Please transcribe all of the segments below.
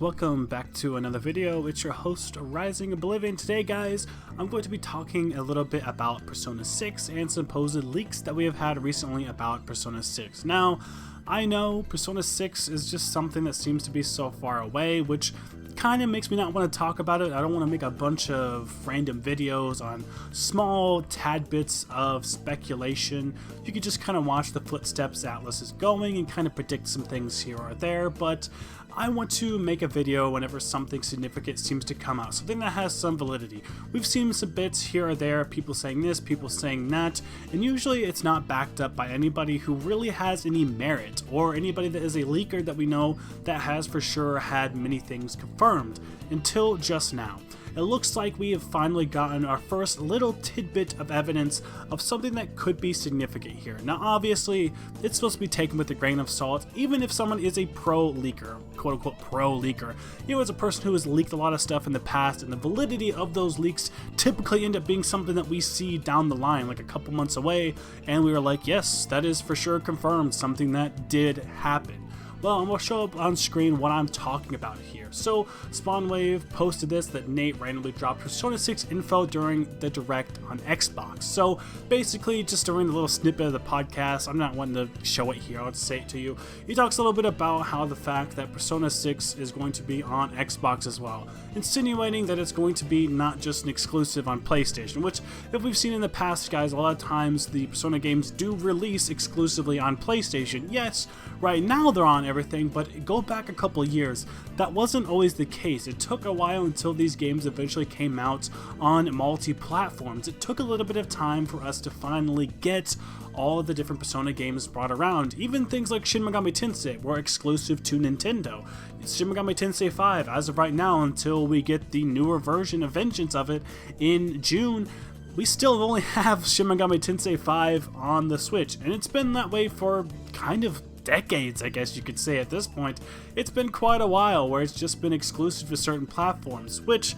Welcome back to another video. It's your host, Rising Oblivion. Today, guys, I'm going to be talking a little bit about Persona 6 and supposed leaks that we have had recently about Persona 6. Now, I know Persona 6 is just something that seems to be so far away, which kind of makes me not want to talk about it. I don't want to make a bunch of random videos on small tad bits of speculation. You could just kind of watch the footsteps Atlus is going and kind of predict some things here or there, but I want to make a video whenever something significant seems to come out, something that has some validity. We've seen some bits here or there, people saying this, people saying that, and usually it's not backed up by anybody who really has any merit, or anybody that is a leaker that we know that has for sure had many things confirmed, until just now. It looks like we have finally gotten our first little tidbit of evidence of something that could be significant here. Now obviously, it's supposed to be taken with a grain of salt, even if someone is a pro leaker, quote unquote pro leaker. You know, as a person who has leaked a lot of stuff in the past, and the validity of those leaks typically end up being something that we see down the line, like a couple months away, and we were like, yes, that is for sure confirmed, something that did happen. Well, I'm going to show up on screen what I'm talking about here. So, SpawnWave posted this, that Nate randomly dropped Persona 6 info during the Direct on Xbox. So, basically, just during the little snippet of the podcast, I'm not wanting to show it here, I'll just say it to you. He talks a little bit about how the fact that Persona 6 is going to be on Xbox as well, insinuating that it's going to be not just an exclusive on PlayStation, which, if we've seen in the past, guys, a lot of times the Persona games do release exclusively on PlayStation. Yes, right now they're on everything, but go back a couple years, that wasn't always the case. It took a while until these games eventually came out on multi-platforms. It took a little bit of time for us to finally get all of the different Persona games brought around. Even things like Shin Megami Tensei were exclusive to Nintendo. Shin Megami Tensei 5, as of right now, until we get the newer version of Vengeance of it in June, we still only have Shin Megami Tensei 5 on the Switch, and it's been that way for kind of decades, I guess you could say at this point. It's been quite a while where it's just been exclusive to certain platforms, which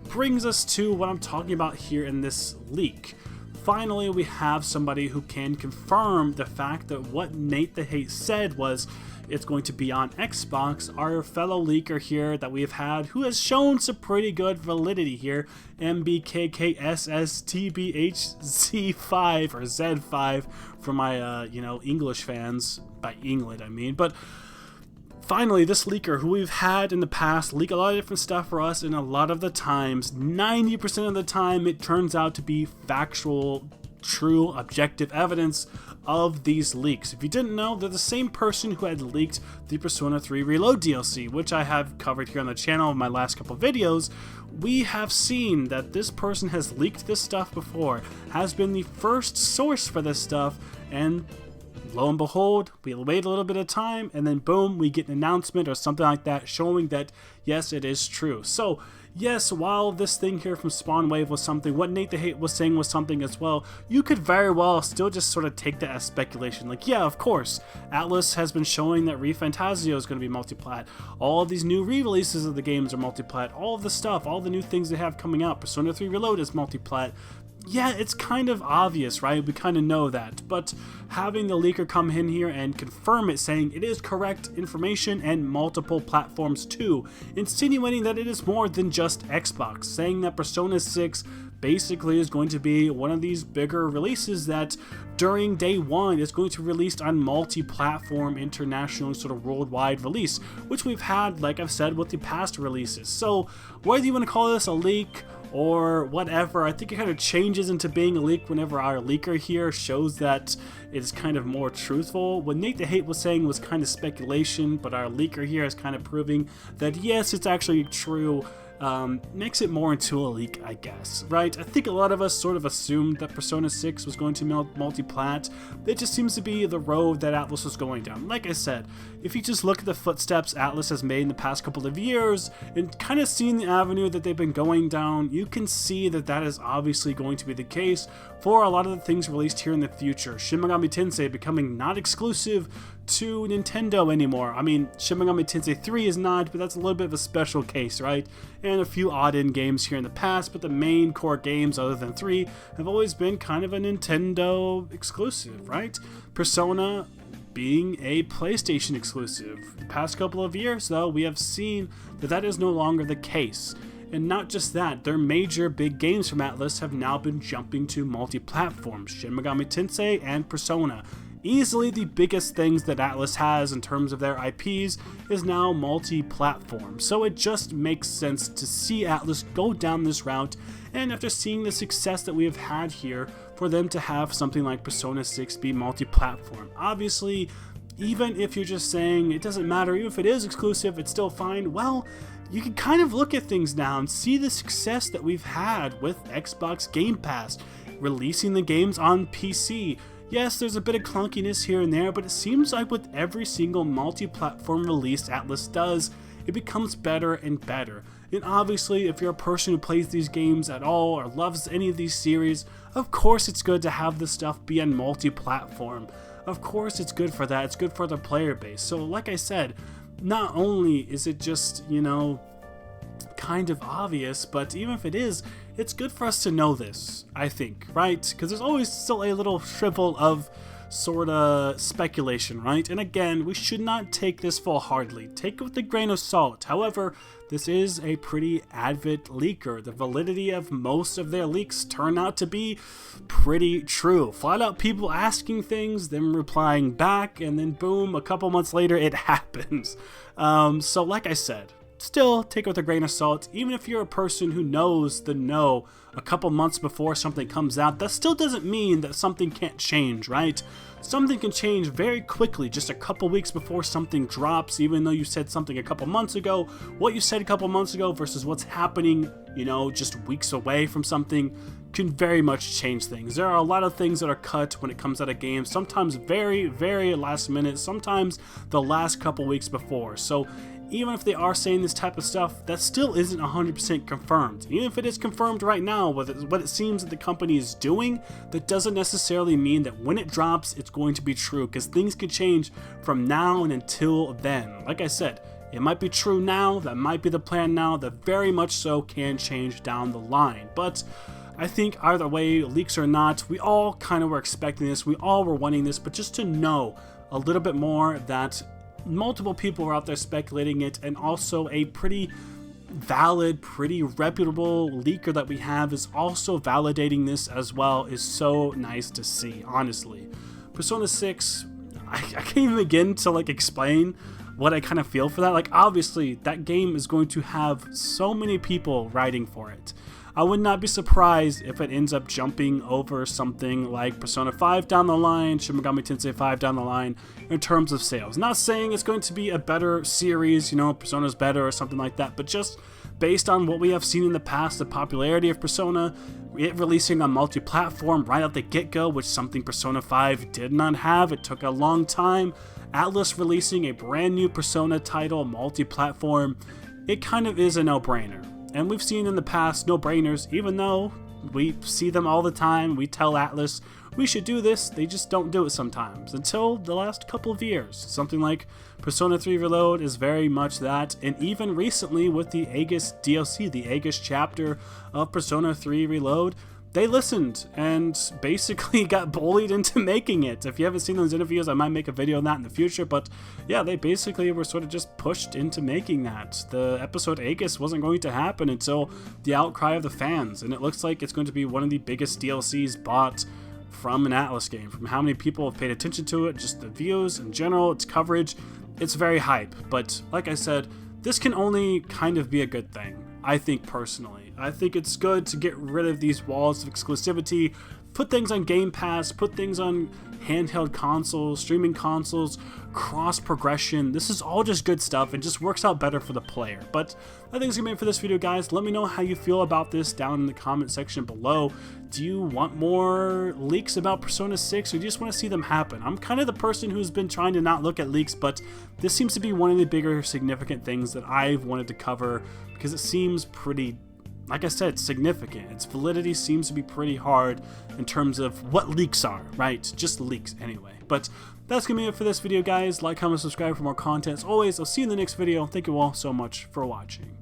brings us to what I'm talking about here in this leak. Finally, we have somebody who can confirm the fact that what Nate the Hate said was it's going to be on Xbox. Our fellow leaker here that we've had, who has shown some pretty good validity here, MBKKSSTBHZ5 or Z5 for my English fans, by England I mean, but finally, this leaker who we've had in the past leak a lot of different stuff for us, and a lot of the times, 90% of the time, it turns out to be factual, true, objective evidence of these leaks. If you didn't know, they're the same person who had leaked the Persona 3 Reload DLC, which I have covered here on the channel in my last couple videos. We have seen that this person has leaked this stuff before, has been the first source for this stuff, and lo and behold, we wait a little bit of time, and then boom, we get an announcement or something like that showing that, yes, it is true. So, yes, while this thing here from SpawnWave was something, what Nate the Hate was saying was something as well, you could very well still just sort of take that as speculation. Like, yeah, of course, Atlus has been showing that Refantazio is going to be multiplat. All of these new re-releases of the games are multiplat. All of the stuff, all the new things they have coming out. Persona 3 Reload is multiplat. Yeah, it's kind of obvious, right? We kind of know that, but having the leaker come in here and confirm it, saying it is correct information and multiple platforms too, insinuating that it is more than just Xbox, saying that Persona 6 basically is going to be one of these bigger releases that during day one is going to be released on multi-platform, international, sort of worldwide release, which we've had, like I've said, with the past releases. So whether you want to call this a leak or whatever, I think it kind of changes into being a leak whenever our leaker here shows that it's kind of more truthful. What Nate the Hate was saying was kind of speculation, but our leaker here is kind of proving that yes, it's actually true. Makes it more into a leak, I guess, right? I think a lot of us sort of assumed that Persona 6 was going to be multi-plat. It just seems to be the road that Atlus was going down. Like I said, if you just look at the footsteps Atlus has made in the past couple of years and kind of seen the avenue that they've been going down, you can see that that is obviously going to be the case for a lot of the things released here in the future. Shin Megami Tensei becoming not exclusive to Nintendo anymore. I mean, Shin Megami Tensei 3 is not, but that's a little bit of a special case, right? And a few odd-in games here in the past, but the main core games, other than 3, have always been kind of a Nintendo exclusive, right? Persona being a PlayStation exclusive. The past couple of years, though, we have seen that that is no longer the case. And not just that, their major big games from Atlus have now been jumping to multi-platform. Shin Megami Tensei and Persona. Easily the biggest things that Atlus has in terms of their IPs is now multi-platform. So it just makes sense to see Atlus go down this route, and after seeing the success that we have had here, for them to have something like Persona 6 be multi-platform. Obviously, even if you're just saying it doesn't matter, even if it is exclusive, it's still fine, well, you can kind of look at things now and see the success that we've had with Xbox Game Pass, releasing the games on PC. Yes, there's a bit of clunkiness here and there, but it seems like with every single multi-platform release Atlus does, it becomes better and better. And obviously, if you're a person who plays these games at all or loves any of these series, of course it's good to have this stuff be on multi-platform. Of course it's good for that, it's good for the player base. So like I said, not only is it just, you know, kind of obvious, but even if it is, it's good for us to know this, I think, right? Because there's always still a little shrivel of sort of speculation, right? And again, we should not take this full-heartedly. Take it with a grain of salt. However, this is a pretty avid leaker. The validity of most of their leaks turn out to be pretty true. Flat out people asking things, them replying back, and then boom, a couple months later it happens. So like I said, still take it with a grain of salt. Even if you're a person who knows the no a couple months before something comes out, that still doesn't mean that something can't change, right? Something can change very quickly just a couple weeks before something drops, even though you said something a couple months ago. What you said a couple months ago versus what's happening, you know, just weeks away from something can very much change things. There are a lot of things that are cut when it comes out of games, sometimes very, very last minute, sometimes the last couple weeks before. So even if they are saying this type of stuff, that still isn't 100% confirmed. Even if it is confirmed right now, what it seems that the company is doing, that doesn't necessarily mean that when it drops, it's going to be true, because things could change from now and until then. Like I said, it might be true now, that might be the plan now, that very much so can change down the line. But I think either way, leaks or not, we all kind of were expecting this, we all were wanting this, but just to know a little bit more that multiple people were out there speculating it, and also a pretty valid, pretty reputable leaker that we have is also validating this as well, is so nice to see, honestly. Persona 6, I can't even begin to like explain what I kind of feel for that. Like, obviously that game is going to have so many people writing for it. I would not be surprised if it ends up jumping over something like Persona 5 down the line, Shin Megami Tensei 5 down the line, in terms of sales. Not saying it's going to be a better series, you know, Persona's better or something like that, but just based on what we have seen in the past, the popularity of Persona, it releasing on multi-platform right out the get-go, which something Persona 5 did not have. It took a long time. Atlus releasing a brand new Persona title, multi-platform, it kind of is a no-brainer. And we've seen in the past no-brainers, even though we see them all the time, we tell Atlus we should do this, they just don't do it sometimes, until the last couple of years. Something like Persona 3 Reload is very much that, and even recently with the Aigis DLC, the Aigis chapter of Persona 3 Reload, they listened and basically got bullied into making it. If you haven't seen those interviews, I might make a video on that in the future, but yeah, they basically were sort of just pushed into making that. The episode Aigis wasn't going to happen until the outcry of the fans, and it looks like it's going to be one of the biggest DLCs bought from an Atlus game. From how many people have paid attention to it, just the views in general, its coverage, it's very hype. But like I said, this can only kind of be a good thing, I think personally. I think it's good to get rid of these walls of exclusivity, put things on Game Pass, put things on handheld consoles, streaming consoles, cross progression. This is all just good stuff and just works out better for the player. But I think it's gonna be it for this video, guys. Let me know how you feel about this down in the comment section below. Do you want more leaks about Persona 6, or do you just want to see them happen? I'm kind of the person who's been trying to not look at leaks, but this seems to be one of the bigger significant things that I've wanted to cover, because it seems pretty, like I said, significant. Its validity seems to be pretty hard in terms of what leaks are, right? Just leaks anyway. But that's going to be it for this video, guys. Like, comment, subscribe for more content. As always, I'll see you in the next video. Thank you all so much for watching.